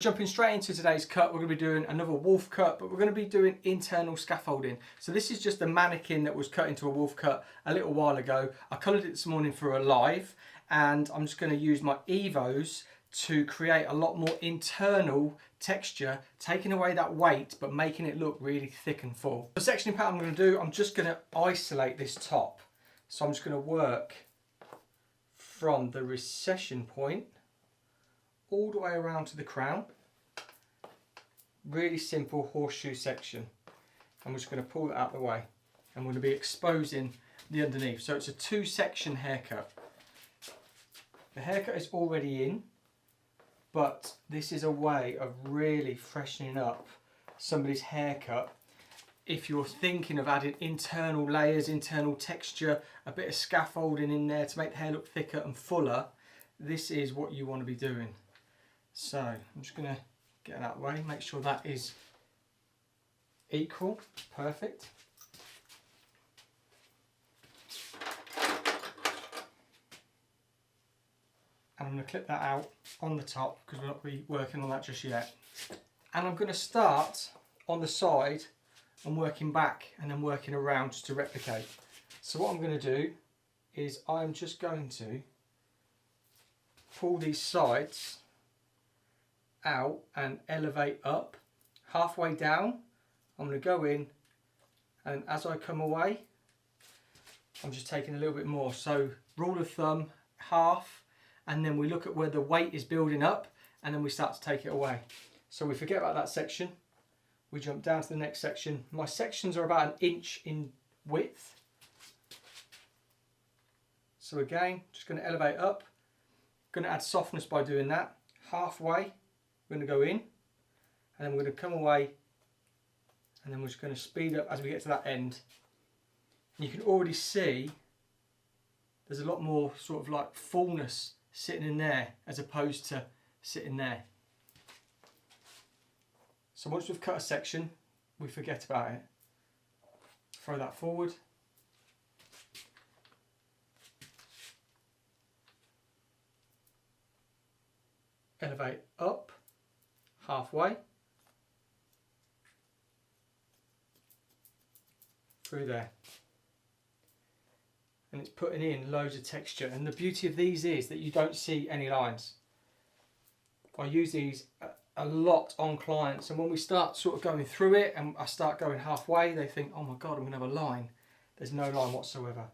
Jumping straight into today's cut, we're going to be doing another wolf cut, but we're going to be doing internal scaffolding. So this is just a mannequin that was cut into a wolf cut a little while ago. I coloured it this morning for a live, and I'm just going to use my Evos to create a lot more internal texture, taking away that weight but making it look really thick and full. The sectioning pattern I'm going to do, I'm just going to isolate this top. So I'm just going to work from the recession point all the way around to the crown. Really simple horseshoe section. I'm just going to pull that out of the way. I'm going to be exposing the underneath. So it's a 2-section haircut. The haircut is already in, but this is a way of really freshening up somebody's haircut. If you're thinking of adding internal layers, internal texture, a bit of scaffolding in there to make the hair look thicker and fuller, this is what you want to be doing. So I'm just going to get that way, make sure that is equal, perfect. And I'm going to clip that out on the top because we're not be working on that just yet. And I'm going to start on the side and working back and then working around just to replicate. So what I'm going to do is I'm just going to pull these sides out and elevate up. Halfway down I'm going to go in, and as I come away I'm just taking a little bit more. So rule of thumb, half, and then we look at where the weight is building up and then we start to take it away. So we forget about that section, we jump down to the next section. My sections are about 1 inch in width. So again, just going to elevate up, going to add softness by doing that. Halfway we're going to go in, and then we're going to come away, and then we're just going to speed up as we get to that end. And you can already see there's a lot more sort of like fullness sitting in there as opposed to sitting there. So once we've cut a section, we forget about it. Throw that forward. Elevate up, halfway, through there. And it's putting in loads of texture. And the beauty of these is that you don't see any lines. I use these a lot on clients, and when we start sort of going through it and I start going halfway, they think, oh my god, I'm going to have a line. There's no line whatsoever.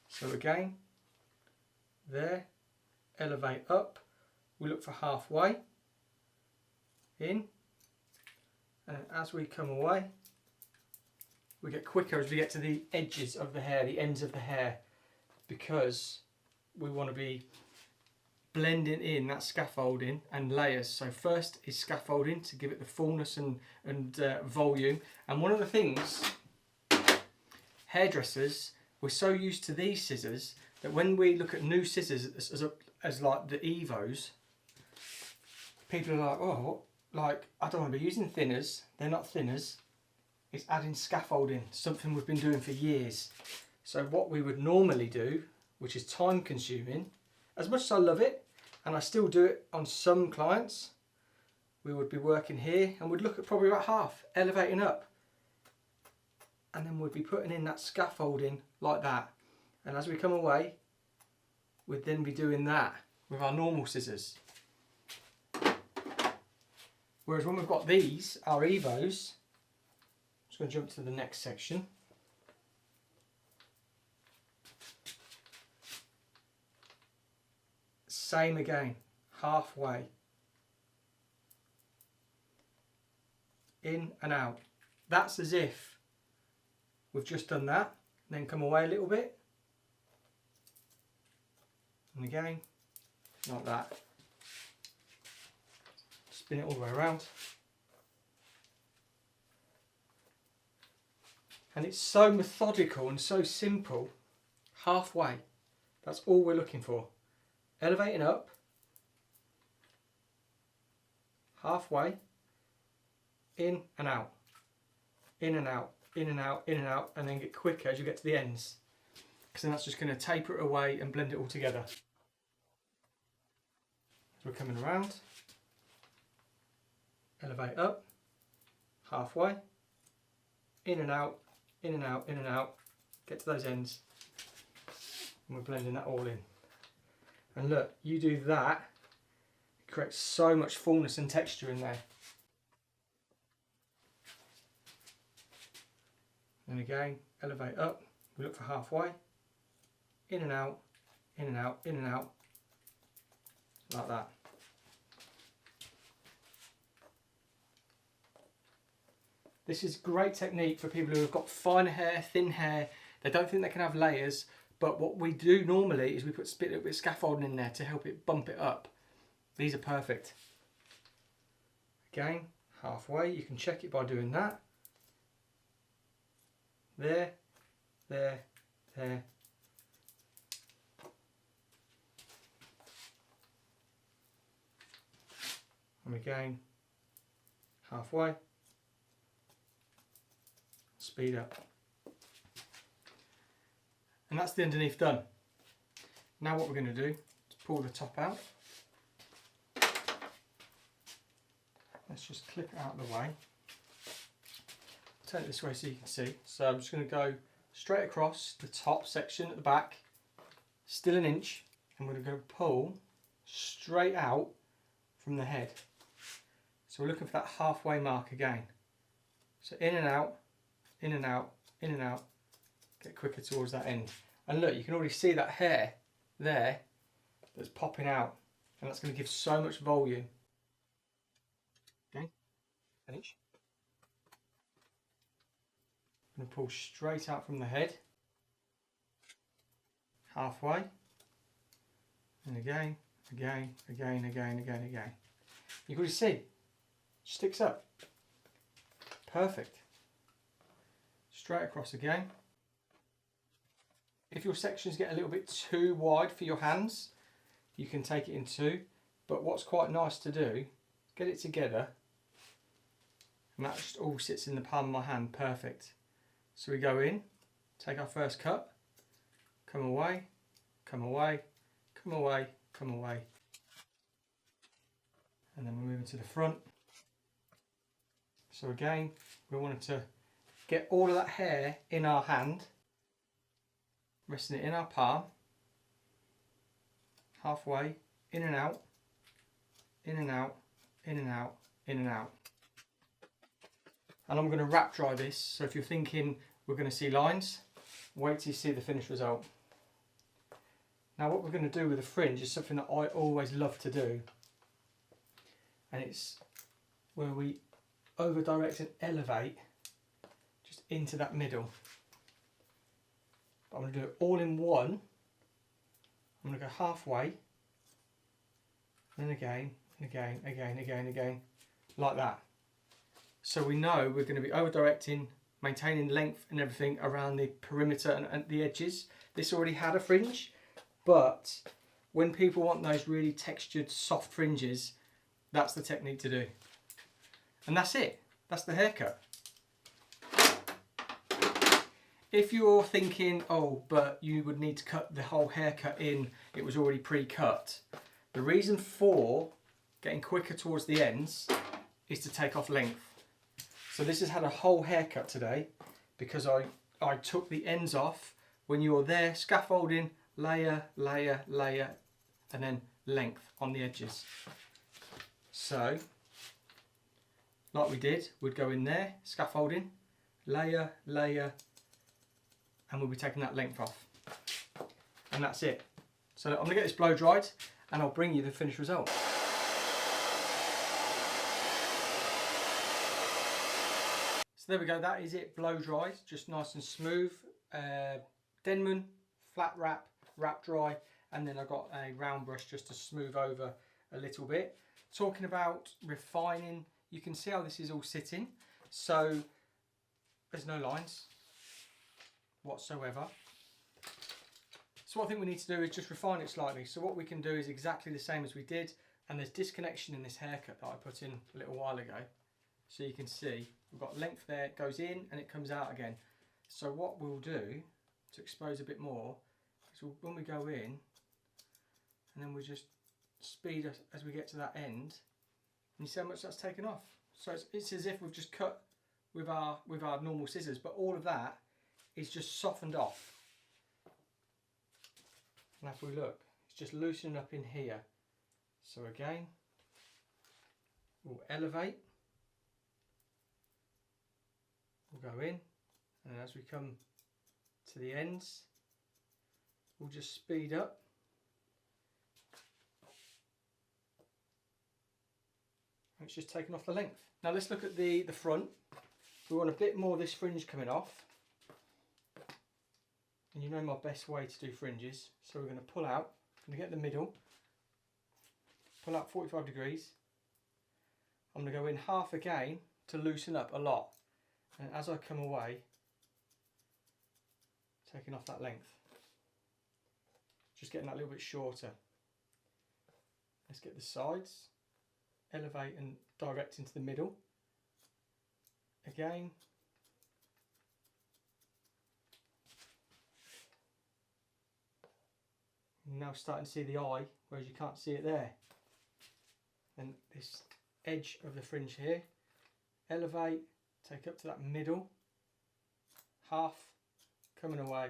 So again, there, elevate up, we look for halfway, in, and as we come away, we get quicker as we get to the edges of the hair, the ends of the hair, because we want to be blending in that scaffolding and layers. So first is scaffolding to give it the fullness and volume. And one of the things, hairdressers, we're so used to these scissors that when we look at new scissors as like the Evos, people are like, oh, like, I don't want to be using thinners. They're not thinners. It's adding scaffolding, something we've been doing for years. So what we would normally do, which is time consuming, as much as I love it, and I still do it on some clients, we would be working here and we'd look at probably about half, elevating up. And then we'd be putting in that scaffolding like that. And as we come away, we'd then be doing that with our normal scissors. Whereas when we've got these, our Evos, I'm just going to jump to the next section. Same again, halfway. In and out. That's as if we've just done that, then come away a little bit, and again, like that. Spin it all the way around. And it's so methodical and so simple. Halfway, that's all we're looking for. Elevating up, halfway, in and out, in and out, in and out, in and out, and then get quicker as you get to the ends. because then that's just going to taper it away and blend it all together. So we're coming around, elevate up, halfway, in and out, in and out, in and out, get to those ends, and we're blending that all in. And look, you do that, it creates so much fullness and texture in there. And again, elevate up, we look for halfway, in and out, in and out, in and out, like that. This is great technique for people who have got finer hair, thin hair, they don't think they can have layers, but what we do normally is we put a little bit of scaffolding in there to help it bump it up. These are perfect. Again, halfway, you can check it by doing that. There, there, there. And again, halfway. Speed up. And that's the underneath done. Now what we're going to do is pull the top out. Let's just clip it out of the way. Turn it this way so you can see. So I'm just going to go straight across the top section at the back, still an inch, and we're going to pull straight out from the head. So we're looking for that halfway mark again. So in and out, in and out, in and out, get quicker towards that end. And look, you can already see that hair there that's popping out, and that's going to give so much volume. Okay, an inch. I'm going to pull straight out from the head, halfway, and again, again, again, again, again, again. You can already see, it sticks up. Perfect. Straight across again. If your sections get a little bit too wide for your hands, you can take it in two, but what's quite nice to do, get it together, and that just all sits in the palm of my hand, perfect. So we go in, take our first cut, come away, come away, come away, come away. And then we're moving to the front. So again, we wanted to get all of that hair in our hand, resting it in our palm, halfway, in and out, in and out, in and out, in and out. And I'm going to wrap dry this, so if you're thinking we're going to see lines, wait till you see the finished result. Now what we're going to do with the fringe is something that I always love to do, and it's where we over direct and elevate just into that middle. But I'm going to do it all in one. I'm going to go halfway, and then again, and again, again, again, again, like that. So we know we're going to be over directing, maintaining length and everything around the perimeter and the edges. This already had a fringe, but when people want those really textured soft fringes, that's the technique to do. And that's it, that's the haircut. If you're thinking, oh, but you would need to cut the whole haircut in, it was already pre-cut. The reason for getting quicker towards the ends is to take off length. So this has had a whole haircut today because I took the ends off. When you're there, scaffolding, layer, layer, layer, and then length on the edges. So, like we did, we'd go in there, scaffolding, layer, layer, and we'll be taking that length off. And that's it. So I'm going to get this blow dried and I'll bring you the finished result. So there we go, that is it, blow dried, just nice and smooth. Denman, flat wrap, wrap dry, and then I got a round brush just to smooth over a little bit. Talking about refining, you can see how this is all sitting. So there's no lines whatsoever. So what I think we need to do is just refine it slightly. So what we can do is exactly the same as we did, and there's disconnection in this haircut that I put in a little while ago. So you can see we've got length there, it goes in and it comes out again. So what we'll do to expose a bit more. So when we go in, and then we just speed as we get to that end, and you see how much that's taken off. So it's as if we've just cut with our normal scissors, but all of that is just softened off. And if we look, it's just loosening up in here. So again, we'll elevate, we'll go in, and as we come to the ends, we'll just speed up. And it's just taken off the length. Now let's look at the front. We want a bit more of this fringe coming off. And you know my best way to do fringes. So we're going to pull out, I'm going to get the middle, pull out 45 degrees. I'm going to go in half again to loosen up a lot. And as I come away, taking off that length. Just getting that a little bit shorter. Let's get the sides, elevate and direct into the middle. Again. Now starting to see the eye, whereas you can't see it there. And this edge of the fringe here, elevate, take up to that middle, half, coming away.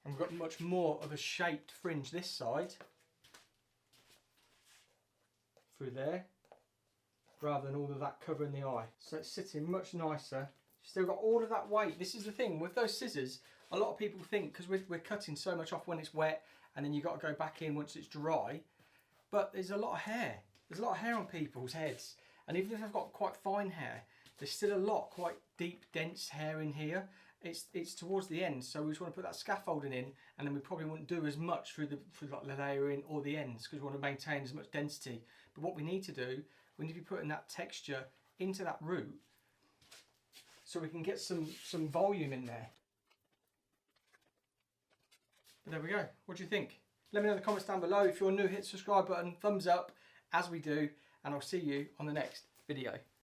And we've got much more of a shaped fringe this side, through there, rather than all of that covering the eye. So it's sitting much nicer. Still got all of that weight. This is the thing with those scissors, a lot of people think, because we're cutting so much off when it's wet and then you've got to go back in once it's dry, but there's a lot of hair. There's a lot of hair on people's heads, and even if they've got quite fine hair, there's still a lot, quite deep, dense hair in here. It's towards the end, so we just want to put that scaffolding in, and then we probably wouldn't do as much through like the layering or the ends, because we want to maintain as much density. But what we need to do, we need to be putting that texture into that root, so we can get some volume in there. But there we go. What do you think? Let me know in the comments down below. If you're new, hit the subscribe button, thumbs up, as we do, and I'll see you on the next video.